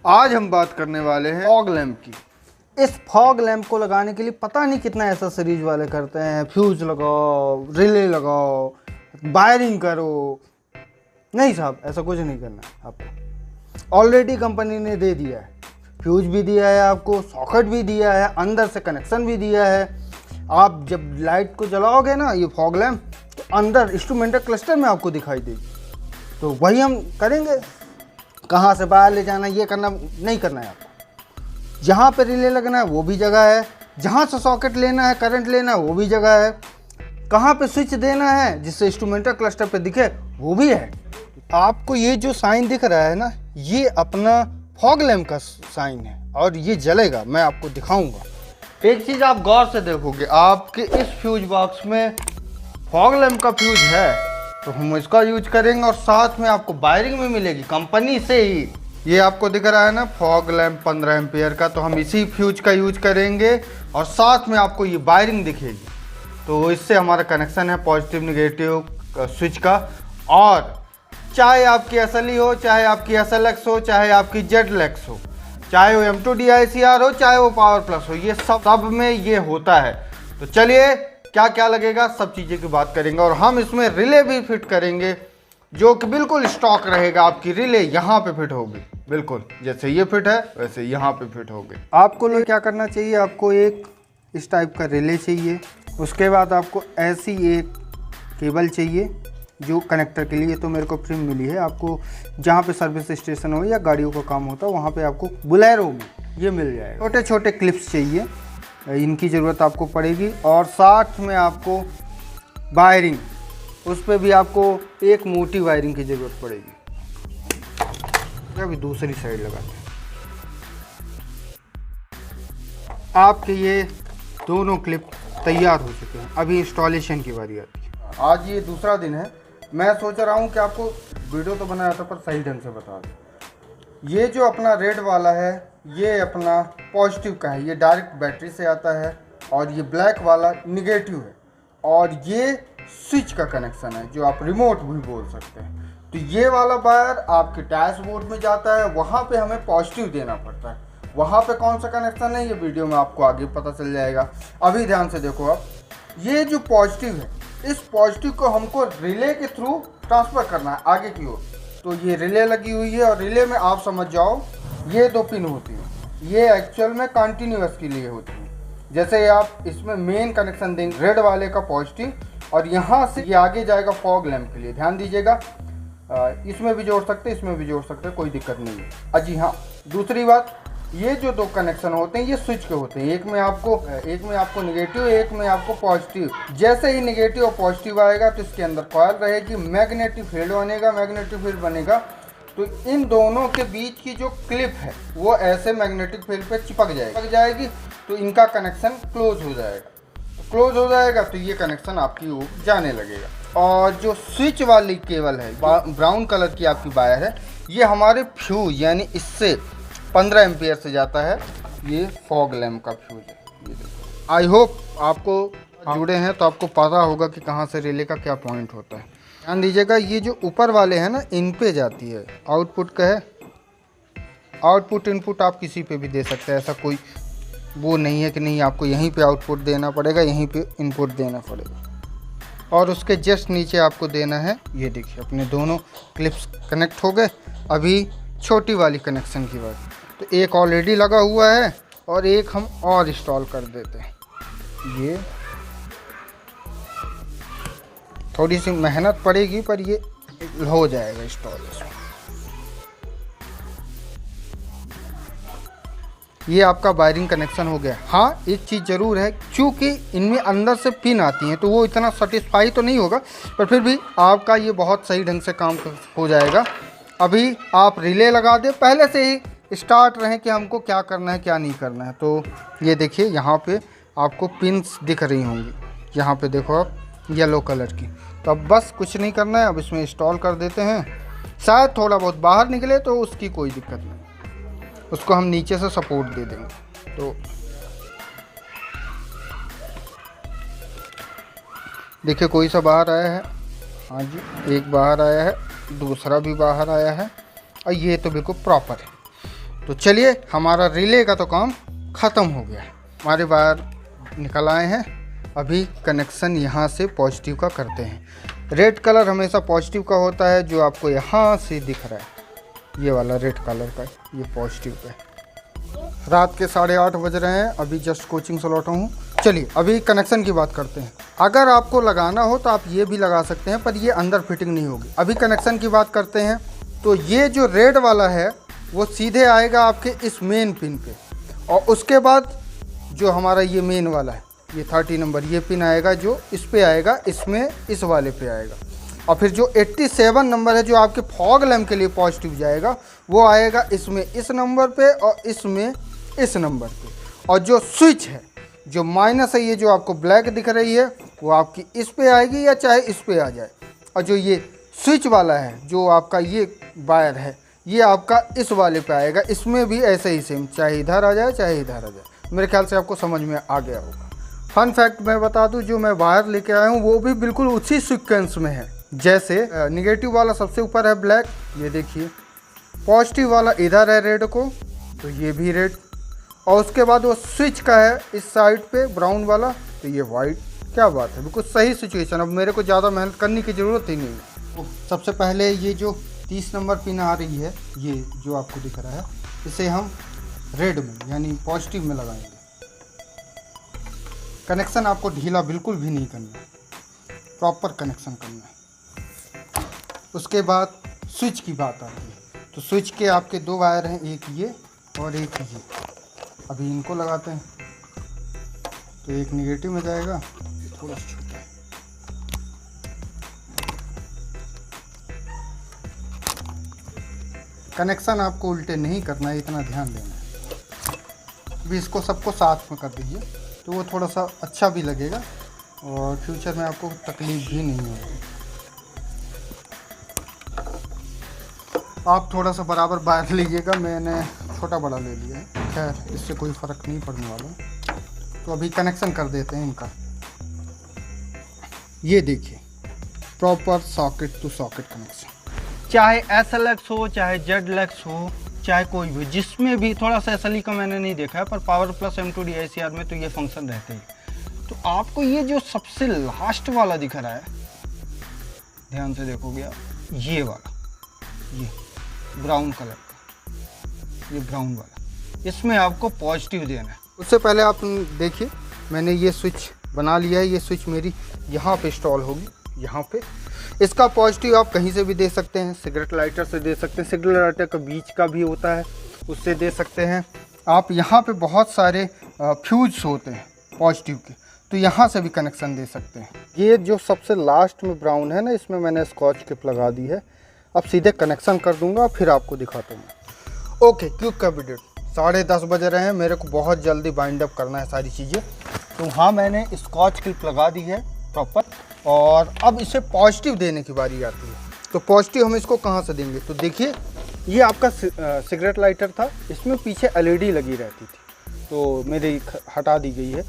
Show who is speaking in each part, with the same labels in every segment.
Speaker 1: आज हम बात करने वाले हैं फॉग लैंप की।
Speaker 2: इस फॉग लैंप को लगाने के लिए पता नहीं कितना ऐसा सीरीज वाले करते हैं, फ्यूज लगाओ, रिले लगाओ, वायरिंग करो। नहीं साहब, ऐसा कुछ नहीं करना है आपको। ऑलरेडी कंपनी ने दे दिया है, फ्यूज भी दिया है आपको, सॉकेट भी दिया है, अंदर से कनेक्शन भी दिया है। आप जब लाइट को जलाओगे ना ये फॉग लैंप, तो अंदर इंस्ट्रूमेंटल क्लस्टर में आपको दिखाई देगी। तो वही हम करेंगे। कहाँ से बाहर ले जाना ये करना नहीं करना है आपको। जहाँ पे रिले लगना है वो भी जगह है, जहाँ से सॉकेट लेना है, करंट लेना है वो भी जगह है, कहाँ पे स्विच देना है जिससे इंस्ट्रूमेंटल क्लस्टर पे दिखे वो भी है। आपको ये जो साइन दिख रहा है ना, ये अपना फॉग लैंप का साइन है और ये जलेगा, मैं आपको दिखाऊंगा।
Speaker 1: एक चीज़ आप गौर से देखोगे, आपके इस फ्यूज बॉक्स में फॉग लैंप का फ्यूज है तो हम इसका यूज करेंगे और साथ में आपको वायरिंग में मिलेगी कंपनी से ही। ये आपको दिख रहा है ना फॉग लैंप 15 एम्पियर का, तो हम इसी फ्यूज का यूज करेंगे और साथ में आपको ये वायरिंग दिखेगी। तो इससे हमारा कनेक्शन है पॉजिटिव निगेटिव स्विच का। और चाहे आपकी SLE हो, चाहे आपकी SLX हो, चाहे आपकी ZLX हो, चाहे वो M2 DICR हो, चाहे वो पावर प्लस हो, ये सब में ये होता है। तो चलिए क्या क्या लगेगा सब चीज़ें की बात करेंगे और हम इसमें रिले भी फिट करेंगे जो कि बिल्कुल स्टॉक रहेगा। आपकी रिले यहाँ पे फिट होगी, बिल्कुल जैसे ये फिट है वैसे यहाँ पे फिट होगी।
Speaker 2: आपको लोग क्या करना चाहिए, आपको एक इस टाइप का रिले चाहिए, उसके बाद आपको ऐसी एक केबल चाहिए जो कनेक्टर के लिए। तो मेरे को फ्री मिली है, आपको जहाँ पे सर्विस स्टेशन हो या गाड़ियों का काम होता है वहाँ पे आपको बोलेरो में ये मिल जाएगा। छोटे छोटे क्लिप्स चाहिए, इनकी ज़रूरत आपको पड़ेगी। और साथ में आपको वायरिंग, उस पर भी आपको एक मोटी वायरिंग की ज़रूरत पड़ेगी। अभी दूसरी साइड लगाते हैं। आपके ये दोनों क्लिप तैयार हो चुके हैं, अभी इंस्टॉलेशन की बारी आती है।
Speaker 1: आज ये दूसरा दिन है, मैं सोच रहा हूँ कि आपको वीडियो तो बनाया था पर सही ढंग से बता दूँ। ये जो अपना रेड वाला है ये अपना पॉजिटिव का है, ये डायरेक्ट बैटरी से आता है, और ये ब्लैक वाला निगेटिव है। और ये स्विच का कनेक्शन है जो आप रिमोट भी बोल सकते हैं। तो ये वाला वायर आपके डैशबोर्ड में जाता है, वहाँ पे हमें पॉजिटिव देना पड़ता है। वहाँ पे कौन सा कनेक्शन है ये वीडियो में आपको आगे पता चल जाएगा। अभी ध्यान से देखो आप, ये जो पॉजिटिव है इस पॉजिटिव को हमको रिले के थ्रू ट्रांसफ़र करना है आगे की ओर। तो ये रिले लगी हुई है और रिले में आप समझ जाओ ये दो पिन होती हैं, ये एक्चुअल में कंटिन्यूअस के लिए होती है। जैसे आप इसमें मेन कनेक्शन देंगे रेड वाले का पॉजिटिव, और यहाँ से ये आगे जाएगा फॉग लैंप के लिए। ध्यान दीजिएगा, इसमें भी जोड़ सकते हैं, इसमें भी जोड़ सकते हैं, कोई दिक्कत नहीं है। अजी हाँ, दूसरी बात, ये जो दो कनेक्शन होते हैं ये स्विच के होते हैं। एक में आपको निगेटिव, एक में आपको पॉजिटिव। जैसे ही निगेटिव और पॉजिटिव आएगा तो इसके अंदर कॉइल रहेगी, मैग्नेटिक फील्ड बनेगा। मैग्नेटिक फील्ड बनेगा तो इन दोनों के बीच की जो क्लिप है वो ऐसे मैग्नेटिक फील्ड पे चिपक जाएगी। तो इनका कनेक्शन क्लोज हो जाएगा। तो ये कनेक्शन आपकी ओर जाने लगेगा। और जो स्विच वाली केबल है, ब्राउन कलर की आपकी वायर है, ये हमारे फ्यूज यानी इससे 15 एम्पियर से जाता है। ये फॉग लैंप का फ्यूज है, ये देखो। आई होप आपको जुड़े हैं तो आपको पता होगा कि कहाँ से रिले का क्या पॉइंट होता है। ध्यान दीजिएगा, ये जो ऊपर वाले हैं ना इन पे जाती है, आउटपुट का है। आउटपुट इनपुट आप किसी पे भी दे सकते हैं, ऐसा कोई वो नहीं है कि नहीं आपको यहीं पे आउटपुट देना पड़ेगा, यहीं पे इनपुट देना पड़ेगा। और उसके जस्ट नीचे आपको देना है, ये देखिए अपने दोनों क्लिप्स कनेक्ट हो गए। अभी छोटी वाली कनेक्शन की बात, तो एक ऑलरेडी लगा हुआ है और एक हम और इंस्टॉल कर देते हैं। ये थोड़ी सी मेहनत पड़ेगी पर ये हो जाएगा इंस्टॉलेशन। ये आपका वायरिंग कनेक्शन हो गया। हाँ, एक चीज़ ज़रूर है, क्योंकि इनमें अंदर से पिन आती हैं तो वो इतना सेटिस्फाई तो नहीं होगा, पर फिर भी आपका ये बहुत सही ढंग से काम हो जाएगा। अभी आप रिले लगा दें, पहले से ही स्टार्ट रहें कि हमको क्या करना है क्या नहीं करना है। तो ये देखिए यहाँ पे आपको पिन्स दिख रही होंगी, यहाँ पे देखो आप येलो कलर की। तो अब बस कुछ nicht करना है, अब इसमें इंस्टॉल कर देते हैं। शायद थोड़ा बहुत बाहर निकले तो उसकी कोई दिक्कत नहीं, उसको हम नीचे से सपोर्ट दे देंगे। तो देखिए कोई सा बाहर आया है, हाँ जी एक बाहर आया है, दूसरा भी बाहर आया है और ये तो बिल्कुल प्रॉपर है। तो चलिए, हमारा रिले का तो काम ख़त्म हो गया। हमारे वायर निकल आए हैं। अभी कनेक्शन यहाँ से पॉजिटिव का करते हैं। रेड कलर हमेशा पॉजिटिव का होता है, जो आपको यहाँ से दिख रहा है ये वाला रेड कलर का, ये पॉजिटिव का है। रात के 8:30 बज रहे हैं, अभी जस्ट कोचिंग से लौटा हूँ। चलिए अभी कनेक्शन की बात करते हैं। अगर आपको लगाना हो तो आप ये भी लगा सकते हैं, पर ये अंदर फिटिंग नहीं होगी। अभी कनेक्शन की बात करते हैं। तो ये जो रेड वाला है वो सीधे आएगा आपके इस मेन पिन पे, और उसके बाद जो हमारा ये मेन वाला है, ये 30 नंबर ये पिन आएगा, जो इस पे आएगा, इसमें इस वाले पे आएगा। और फिर जो 87 नंबर है जो आपके फॉग लैम्प के लिए पॉजिटिव जाएगा, वो आएगा इसमें इस नंबर पे और इसमें इस नंबर पे। और जो स्विच है, जो माइनस है, ये जो आपको ब्लैक दिख रही है, वो आपकी इस पे आएगी या चाहे इस पे आ जाए। और जो ये स्विच वाला है, जो आपका ये वायर है, ये आपका इस वाले पे आएगा। इसमें भी ऐसे ही सेम, चाहे इधर आ जाए चाहे इधर आ जाए। मेरे ख्याल से आपको समझ में आ गया होगा। फन फैक्ट मैं बता दूं, जो मैं वायर लेके आया हूँ वो भी बिल्कुल उसी सीक्वेंस में है। जैसे निगेटिव वाला सबसे ऊपर है ब्लैक, ये देखिए। पॉजिटिव वाला इधर है रेड को, तो ये भी रेड। और उसके बाद वो स्विच का है इस साइड पे ब्राउन वाला, तो ये वाइट। क्या बात है, बिल्कुल सही सिचुएशन। अब मेरे को ज़्यादा मेहनत करने की ज़रूरत ही नहीं है। सबसे पहले ये जो 30 नंबर पिन आ रही है, ये जो आपको दिख रहा है, इसे हम रेड में यानी पॉजिटिव में लगाएंगे। कनेक्शन आपको ढीला बिल्कुल भी नहीं करना, प्रॉपर कनेक्शन करना है। उसके बाद स्विच की बात आती है। तो स्विच के आपके 2 वायर हैं, एक ये और एक ये। अभी इनको लगाते हैं। तो एक निगेटिव में जाएगा, थोड़ा सा छोटा है। कनेक्शन आपको उल्टे नहीं करना है, इतना ध्यान देना है। अभी इसको सबको साथ में कर दीजिए, तो वो थोड़ा सा अच्छा भी लगेगा और फ्यूचर में आपको तकलीफ भी नहीं होगी। आप थोड़ा सा बराबर वायर लीजिएगा, मैंने छोटा बड़ा ले लिया है। खैर इससे कोई फ़र्क नहीं पड़ने वाला। तो अभी कनेक्शन कर देते हैं इनका। ये देखिए, proper socket to socket connection.
Speaker 2: चाहे SLX हो, चाहे ZLX हो, चाहे कोई भी, जिसमें भी थोड़ा सा SLE का मैंने नहीं देखा है, पर पावर प्लस M2D ICR में तो ये फंक्शन रहते हैं। तो आपको ये जो सबसे लास्ट वाला दिख रहा है, ध्यान से देखोगे आप, ये वाला, ये ब्राउन कलर का, ये ब्राउन वाला, इसमें आपको पॉजिटिव देना है।
Speaker 1: उससे पहले आप देखिए, मैंने ये स्विच बना लिया है। ये स्विच मेरी यहाँ पे इंस्टॉल होगी, यहाँ पे। इसका पॉजिटिव आप कहीं से भी दे सकते हैं, सिगरेट लाइटर से दे सकते हैं, सिगरेट लाइटर का बीच का भी होता है, उससे दे सकते हैं आप। यहाँ पे बहुत सारे फ्यूज होते हैं पॉजिटिव के, तो यहाँ से भी कनेक्शन दे सकते हैं। ये जो सबसे लास्ट में ब्राउन है ना, इसमें मैंने स्कॉच क्लिप लगा दी है। अब सीधे कनेक्शन कर दूंगा, फिर आपको दिखाता हूँ। ओके, क्विक का वीडियो। 10:30 बज रहे हैं, मेरे को बहुत जल्दी बाइंड अप करना है सारी चीज़ें। तो हाँ, मैंने स्कॉच क्लिप लगा दी है प्रॉपर, और अब इसे पॉजिटिव देने की बारी आती है। तो पॉजिटिव हम इसको कहाँ से देंगे? तो देखिए, ये आपका सिगरेट लाइटर था, इसमें पीछे LED लगी रहती थी, तो मेरी हटा दी गई है।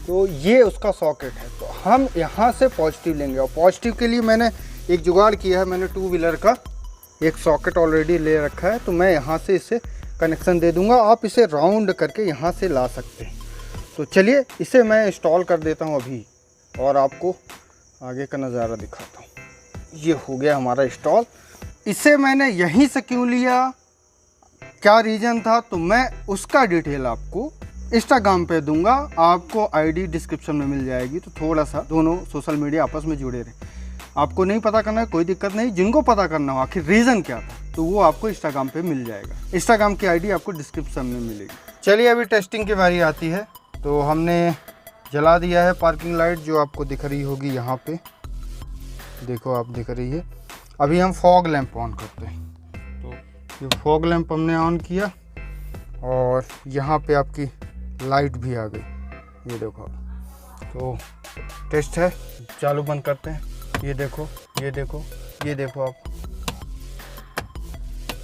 Speaker 1: तो ये उसका सॉकेट है, तो हम यहाँ से पॉजिटिव लेंगे। और पॉजिटिव के लिए मैंने एक जुगाड़ किया है, मैंने 2 व्हीलर का एक सॉकेट ऑलरेडी ले रखा है, तो मैं यहाँ से इसे कनेक्शन दे दूँगा। आप इसे राउंड करके यहाँ से ला सकते हैं। तो चलिए, इसे मैं इंस्टॉल कर देता हूँ अभी, और आपको आगे का नज़ारा दिखाता हूँ। ये हो गया हमारा इंस्टॉल। इसे मैंने यहीं से क्यों लिया, क्या रीज़न था, तो मैं उसका डिटेल आपको इंस्टाग्राम पे दूंगा। आपको ID डिस्क्रिप्शन में मिल जाएगी। तो थोड़ा सा दोनों सोशल मीडिया आपस में जुड़े रहे। आपको नहीं पता करना है, कोई दिक्कत नहीं। जिनको पता करना हो आखिर रीज़न क्या था, तो वो आपको इंस्टाग्राम पे मिल जाएगा। इंस्टाग्राम की ID आपको डिस्क्रिप्शन में मिलेगी। चलिए, अभी टेस्टिंग की बारी आती है। तो हमने जला दिया है पार्किंग लाइट, जो आपको दिख रही होगी यहाँ पे, देखो आप दिख रही है। अभी हम फॉग लैंप ऑन करते हैं। तो ये फॉग लैंप हमने ऑन किया, और यहाँ पे आपकी लाइट भी आ गई, ये देखो। तो टेस्ट है, चालू बंद करते हैं। ये देखो, ये देखो, ये देखो आप,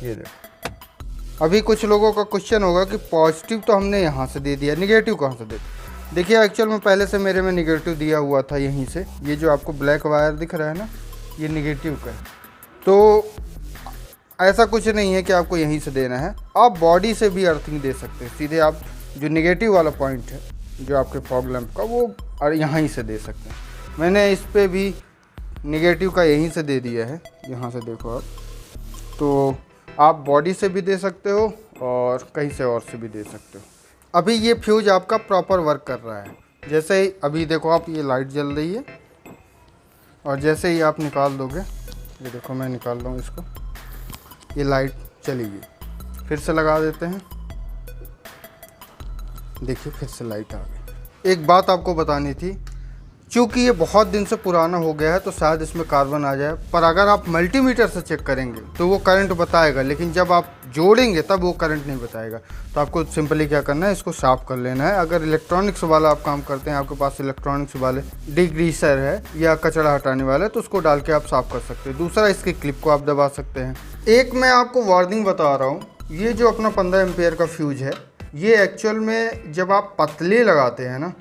Speaker 1: ये देखो। अभी कुछ लोगों का क्वेश्चन होगा कि पॉजिटिव तो हमने यहाँ से दे दिया, निगेटिव कहाँ से दे दिया? देखिए, एक्चुअल में पहले से मेरे में निगेटिव दिया हुआ था यहीं से। ये जो आपको ब्लैक वायर दिख रहा है ना, ये निगेटिव का है। तो ऐसा कुछ नहीं है कि आपको यहीं से देना है, आप बॉडी से भी अर्थिंग दे सकते हैं। सीधे आप जो नेगेटिव वाला पॉइंट है जो आपके फॉग लैंप का, वो यहाँ से दे सकते हैं। मैंने इस पे भी नेगेटिव का यहीं से दे दिया है, यहाँ से देखो आप। तो आप बॉडी से भी दे सकते हो और कहीं से और से भी दे सकते हो। अभी ये फ्यूज आपका प्रॉपर वर्क कर रहा है। जैसे ही अभी देखो आप, ये लाइट जल रही है और जैसे ही आप निकाल दोगे, ये देखो मैं निकाल रहा हूँ इसको, ये लाइट चली गई। फिर से लगा देते हैं, देखिए फिर से लाइट आ गई। एक बात आपको बतानी थी, चूँकि ये बहुत दिन से पुराना हो गया है तो शायद इसमें कार्बन आ जाए, पर अगर आप मल्टीमीटर से चेक करेंगे तो वो करंट बताएगा, लेकिन जब आप जोड़ेंगे तब वो करंट नहीं बताएगा। तो आपको सिंपली क्या करना है, इसको साफ़ कर लेना है। अगर इलेक्ट्रॉनिक्स वाला आप काम करते हैं, आपके पास इलेक्ट्रॉनिक्स वाले डिग्रीसर है या कचरा हटाने वाला है, तो उसको डाल के आप साफ़ कर सकते हैं। दूसरा, इसकी क्लिप को आप दबा सकते हैं। एक मैं आपको वार्निंग बता रहा हूँ, ये जो अपना 15 एम्पियर का फ्यूज है, ये एक्चुअल में जब आप पतले लगाते हैं ना,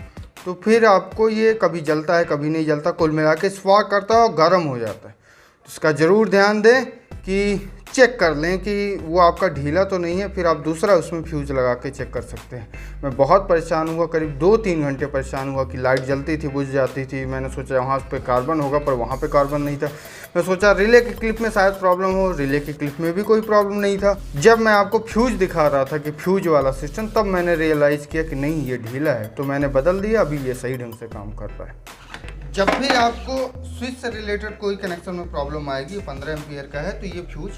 Speaker 1: तो फिर आपको ये कभी जलता है कभी नहीं जलता, कुल मिला के स्पार्क करता है और गर्म हो जाता है। तो इसका ज़रूर ध्यान दें कि चेक कर लें कि वो आपका ढीला तो नहीं है, फिर आप दूसरा उसमें फ्यूज़ लगा के चेक कर सकते हैं। मैं बहुत परेशान हुआ, करीब 2-3 घंटे परेशान हुआ कि लाइट जलती थी, बुझ जाती थी। मैंने सोचा वहाँ पे कार्बन होगा, पर वहाँ पे कार्बन नहीं था। मैं सोचा रिले की क्लिप में शायद प्रॉब्लम हो, रिले की क्लिप में भी कोई प्रॉब्लम नहीं था। जब मैं आपको फ्यूज दिखा रहा था कि फ्यूज वाला सिस्टम, तब मैंने रियलाइज़ किया कि नहीं, ये ढीला है, तो मैंने बदल दिया। अभी ये सही ढंग से काम कर रहा है। जब भी आपको स्विच से रिलेटेड कोई कनेक्शन में प्रॉब्लम आएगी, 15 एम्पियर का है, तो ये फ्यूज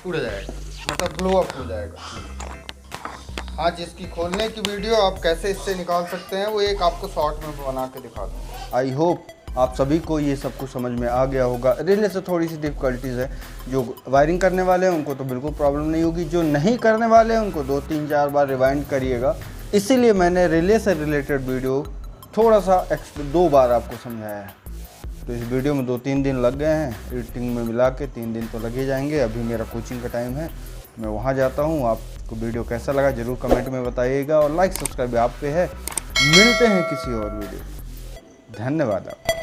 Speaker 1: उड़ जाएगा, मतलब ब्लो अप हो जाएगा। आज इसकी खोलने की वीडियो आप कैसे इससे निकाल सकते हैं, वो एक आपको शॉर्ट में बना के दिखा दूँ। आई होप आप सभी को ये सब कुछ समझ में आ गया होगा। रिले से थोड़ी सी डिफ़िकल्टीज़ है, जो वायरिंग करने वाले हैं उनको तो बिल्कुल प्रॉब्लम नहीं होगी, जो नहीं करने वाले हैं उनको 2-3-4 बार रिवाइंड करिएगा। इसीलिए मैंने रिले से रिलेटेड वीडियो थोड़ा सा 2 बार आपको समझाया है। तो इस वीडियो में 2-3 दिन लग गए हैं, एडिटिंग में मिला के 3 दिन तो लगे जाएंगे। अभी मेरा कोचिंग का टाइम है, मैं वहाँ जाता हूँ। आपको वीडियो कैसा लगा ज़रूर कमेंट में बताइएगा, और लाइक सब्सक्राइब आप पे है। मिलते हैं किसी और वीडियो। धन्यवाद आपका।